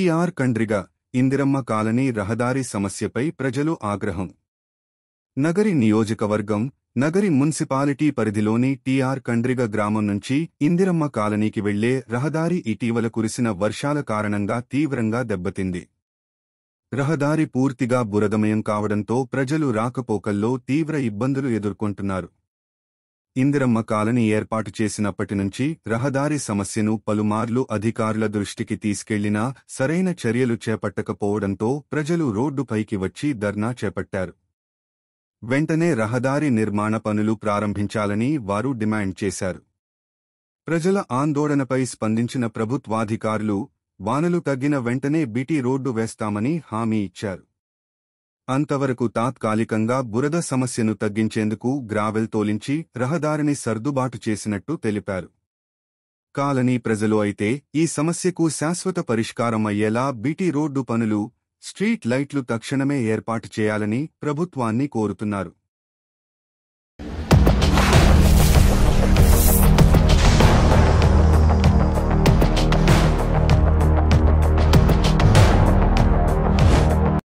టి.ఆర్. Kandriga, Indiramma colony రహదారి సమస్యపై ప్రజలు ఆగ్రహం. నగరి నియోజకవర్గం, నగరి మున్సిపాలిటీ పరిధిలోని టి.ఆర్. కండ్రిగ గ్రామం నుంచి ఇందిరమ్మ కాలనీకి వెళ్లే రహదారి ఇటీవల కురిసిన వర్షాల కారణంగా తీవ్రంగా దెబ్బతింది. రహదారి పూర్తిగా బురదమయం కావడంతో ప్రజలు రాకపోకల్లో తీవ్ర ఇబ్బందులు ఎదుర్కొంటున్నారు. ఇందిరమ్మ కాలనీ ఏర్పాటు చేసినప్పటి నుంచి రహదారి సమస్యను పలుమార్లు అధికారుల దృష్టికి తీసుకెళ్లినా సరైన చర్యలు చేపట్టకపోవడంతో ప్రజలు రోడ్డుపైకి వచ్చి ధర్నా చేపట్టారు. వెంటనే రహదారి నిర్మాణ పనులు ప్రారంభించాలని వారు డిమాండ్ చేశారు. ప్రజల ఆందోళనపై స్పందించిన ప్రభుత్వాధికారులు వానలు తగ్గిన వెంటనే బీటీ రోడ్డు వేస్తామని హామీ ఇచ్చారు. అంతవరకు తాత్కాలికంగా బురద సమస్యను తగ్గించేందుకు గ్రావెల్ తోలించి రహదారిని సర్దుబాటు చేసినట్టు తెలిపారు. కాలనీ ప్రజలు అయితే ఈ సమస్యకు శాశ్వత పరిష్కారం అయ్యేలా బీటీ రోడ్డు పనులు, స్ట్రీట్ లైట్లు తక్షణమే ఏర్పాటు చేయాలని ప్రభుత్వాన్ని కోరుతున్నారు.